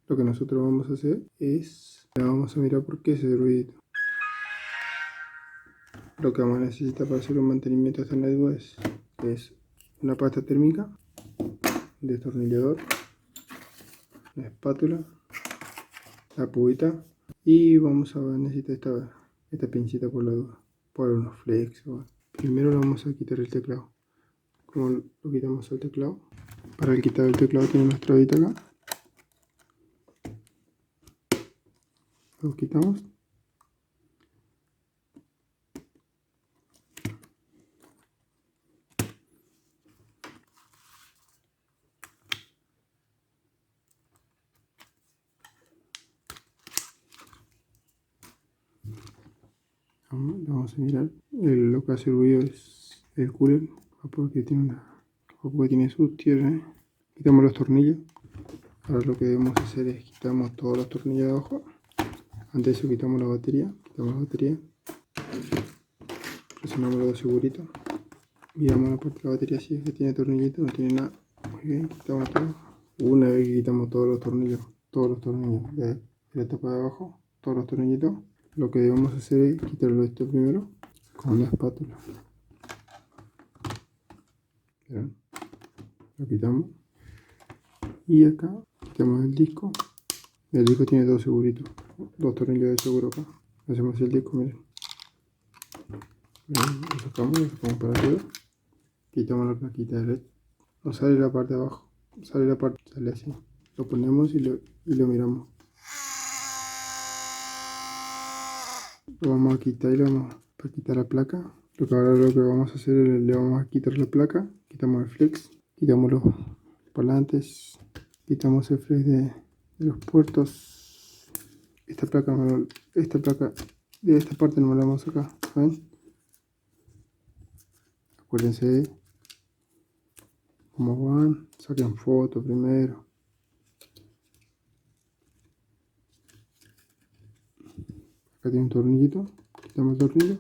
lo que nosotros vamos a hacer es, vamos a mirar por qué ese ruidito. Lo que vamos a necesitar para hacer un mantenimiento de esta netbook es una pasta térmica, un destornillador, una espátula, la púita y vamos a necesitar esta pincita por la duda, por unos flex. Primero le vamos a quitar el teclado. Como lo quitamos el teclado, para el quitar el teclado tiene una trabita acá, lo quitamos. Vamos a mirar, lo que hace ruido es el cooler, porque tiene sus tierras. Quitamos los tornillos. Ahora lo que debemos hacer es quitamos todos los tornillos de abajo. Antes de eso quitamos la batería, presionamos los dos seguritos, miramos la parte de la batería si es que tiene tornillito, no tiene nada. Muy bien, quitamos todo. Una vez que quitamos todos los tornillos de la tapa de abajo, todos los tornillitos, lo que debemos hacer es quitarlo esto primero con la espátula. ¿Ven? Lo quitamos y acá quitamos el disco. El disco tiene dos seguritos, dos tornillos de seguro acá. Hacemos el disco, miren. Lo sacamos para arriba. Quitamos la plaquita de LED. No sale la parte de abajo, sale así. Lo ponemos y lo miramos. Lo vamos a quitar y para quitar la placa. Ahora lo que vamos a hacer es le vamos a quitar la placa, quitamos el flex, quitamos los parlantes, quitamos el flex de los puertos. Esta placa de esta parte no me la vamos a sacar, ¿saben? Acuérdense cómo van, saquen foto primero. Acá tiene un tornillito, quitamos el tornillo.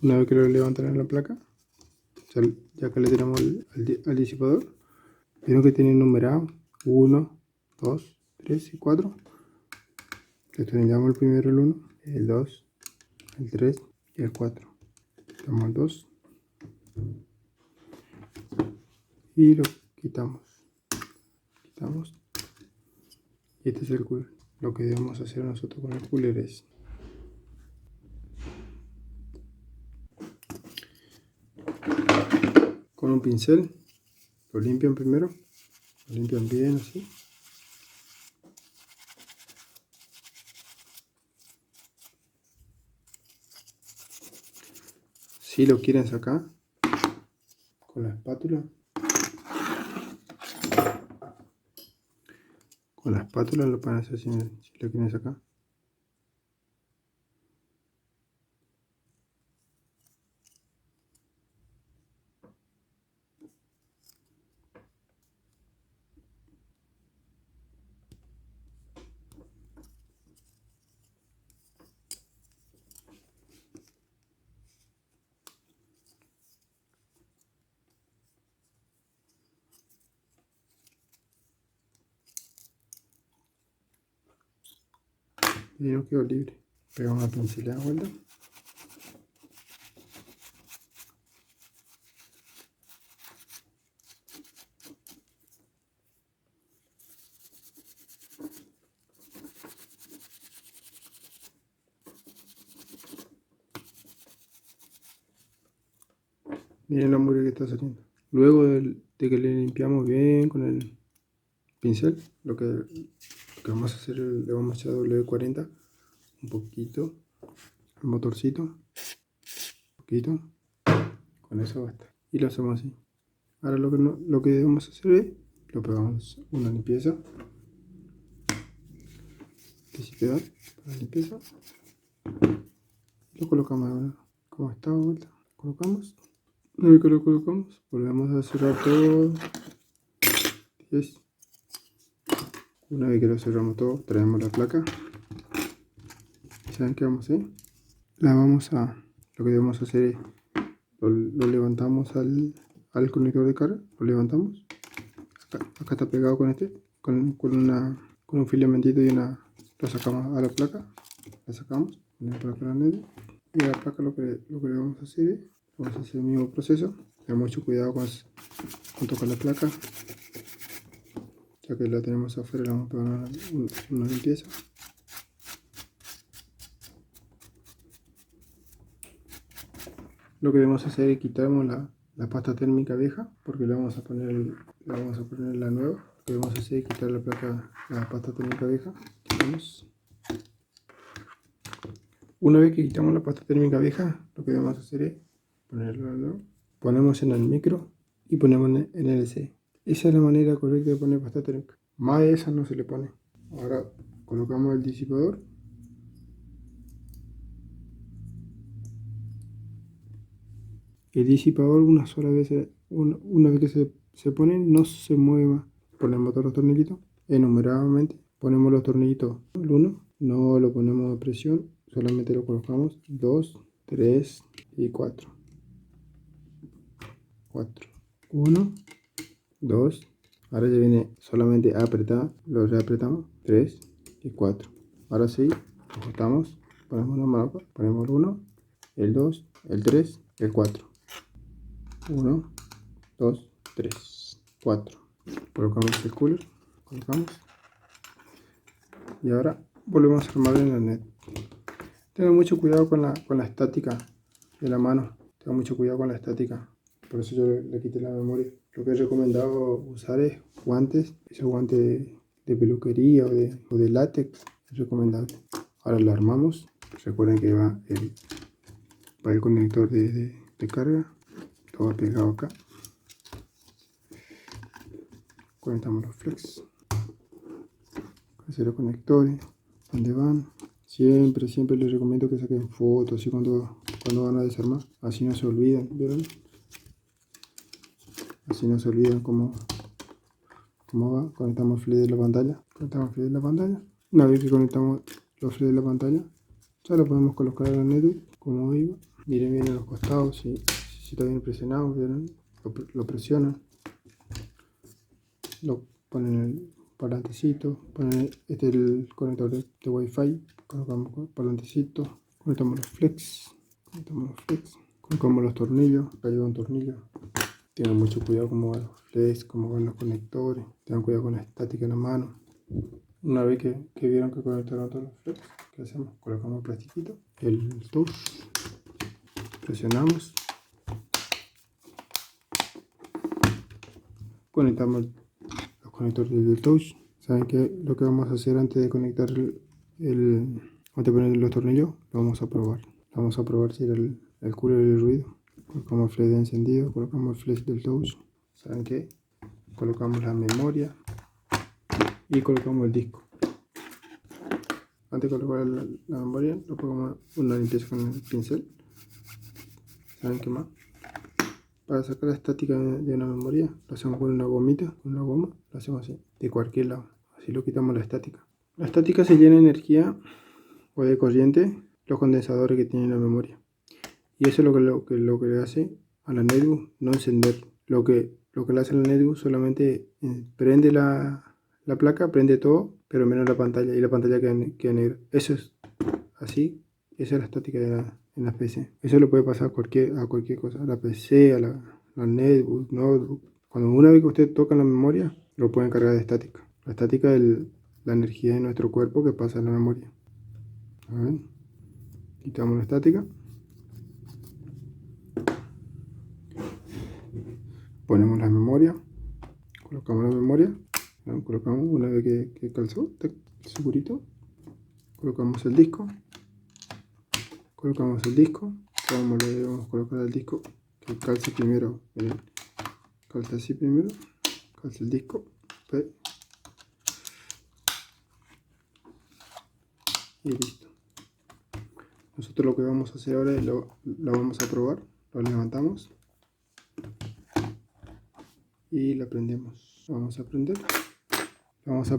Una vez que lo levantan en la placa, ya que le tenemos al disipador, vieron que tiene numerado 1, 2, 3 y 4. Destornillamos el primero, el 1, el 2, el 3 y el 4. Quitamos el 2 y lo quitamos. Y este es el cooler. Lo que debemos hacer nosotros con el cooler es con un pincel lo limpian primero, lo limpian bien así. Si lo quieren sacar con la espátula, lo pueden hacer si lo quieren sacar. Y no quedó libre. Pegamos una pincelada de vuelta. Miren la mugre que está saliendo. Luego de que le limpiamos bien con el pincel, lo que vamos a hacer, le vamos a echar W40 un poquito al motorcito, un poquito, con eso basta. Y lo hacemos así. Ahora lo que debemos hacer es, lo pegamos una limpieza, que si queda para la limpieza, lo colocamos ahora, como está de vuelta, colocamos. Una vez que lo colocamos, volvemos a cerrar todo. 10. Una vez que lo cerramos todo, traemos la placa. ¿Saben qué vamos a hacer? lo que debemos hacer es, lo levantamos al conector de carga, lo levantamos. Acá está pegado con con un filamentito y lo sacamos a la placa, la sacamos, ponemos por acá la LED, y a la placa lo que vamos a hacer es, vamos a hacer el mismo proceso. Tenemos mucho cuidado con tocar la placa, ya que la tenemos afuera, le vamos a pegar una limpieza. Lo que debemos hacer es quitarnos la pasta térmica vieja, porque le vamos a poner la nueva. Lo que debemos hacer es quitar la pasta térmica vieja. Quitamos. Una vez que quitamos la pasta térmica vieja, lo que debemos hacer es ponerlo al lado. Ponemos en el micro y ponemos en el LC. Esa es la manera correcta de poner pasta térmica. Más de esa no se le pone. Ahora colocamos el disipador. El disipador una vez que se pone no se mueve más. Ponemos todos los tornillitos enumeradamente. Ponemos los tornillitos el 1. No lo ponemos a presión. Solamente lo colocamos 2, 3 y 4. 1, 2. Ahora ya viene solamente a apretar. Lo reapretamos. 3 y 4. Ahora sí, ajustamos. Ponemos la mano. Ponemos el 1, el 2, el 3, el 4. 1, 2, 3, 4. Colocamos el cooler, colocamos. Y ahora volvemos a armar en la net. Tengan mucho cuidado con la estática de la mano. Tengan mucho cuidado con la estática. Por eso yo le quité la memoria. Lo que he recomendado usar es guantes. Esos guantes de peluquería o de látex es recomendable. Ahora la armamos. Recuerden que va el conector de carga. Todo pegado acá. Conectamos los flex. Hacer los conectores. ¿Dónde van? Siempre les recomiendo que saquen fotos así cuando van a desarmar. Así no se olvidan. ¿Vieron? Así no se olvidan cómo va. Conectamos el flex de la pantalla. Una vez que conectamos los flex de la pantalla, ya lo podemos colocar en la netbook como iba. Miren bien en los costados si está bien presionado. ¿Vieron? Lo presionan. Lo ponen en el parlantecito. Este es el conector de Wi-Fi. Colocamos el parlantecito. Conectamos los flex. Colocamos los tornillos. Acá lleva un tornillo. Tengan mucho cuidado cómo van los flex, cómo van los conectores. Tengan cuidado con la estática en la mano. Una vez que vieron que conectaron todos los flex, ¿qué hacemos? Colocamos el plastiquito, el touch, presionamos, conectamos los conectores del touch. Saben que lo que vamos a hacer antes de conectar antes de poner los tornillos, lo vamos a probar. Vamos a probar si era el cooler del ruido. Colocamos el flash de encendido, colocamos el flash del touch. ¿Saben qué? Colocamos la memoria y colocamos el disco. Antes de colocar la memoria, lo ponemos una limpieza con el pincel. ¿Saben qué más? Para sacar la estática de una memoria, lo hacemos con una gomita, con una goma, lo hacemos así, de cualquier lado. Así lo quitamos la estática. La estática se llena de energía o de corriente los condensadores que tiene la memoria. Y eso es lo que le hace a la netbook no encender. Lo que le hace a la netbook solamente prende la placa, prende todo, pero menos la pantalla, y la pantalla queda negra. Eso es así, esa es la estática en la PC. Eso le puede pasar a cualquier cosa, a la PC, a la netbook, notebook. Cuando una vez que usted toca la memoria, lo pueden cargar de estática. La estática es la energía de nuestro cuerpo que pasa en la memoria. A ver. Quitamos la estática. Ponemos la memoria. Colocamos la memoria. Colocamos una vez que calzó, segurito. Colocamos el disco. Como le debemos colocar el disco, que calce primero. Miren. Calza así primero. Calza el disco. ¿Ve? Y listo. Nosotros lo que vamos a hacer ahora es lo vamos a probar. Lo levantamos y la prendemos. Vamos a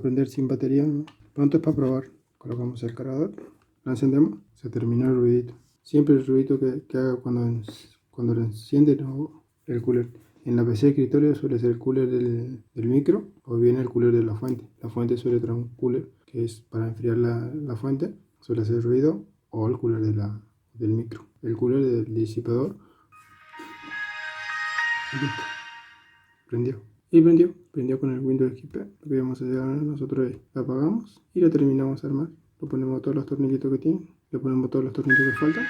prender sin batería, ¿no? Pronto es para probar. Colocamos el cargador, lo encendemos, se terminó el ruidito. siempre el ruido que haga cuando lo enciende el cooler. En la PC de escritorio suele ser el cooler del micro o bien el cooler de la fuente. La fuente suele traer un cooler que es para enfriar la fuente, suele hacer ruido, o el cooler del micro. El cooler del disipador. Listo. Prendió. Y prendió con el Windows XP. Lo que vamos a hacer nosotros es lo apagamos y lo terminamos de armar. Lo ponemos todos los tornillitos que tiene, le ponemos todos los tornillos que faltan,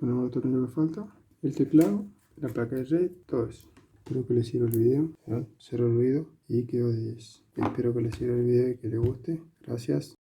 ponemos los tornillos que faltan, el teclado, la placa de red, todo eso. Espero que les sirva el video, cero ruido y quedó de 10. Espero que les sirva el video y que les guste. Gracias.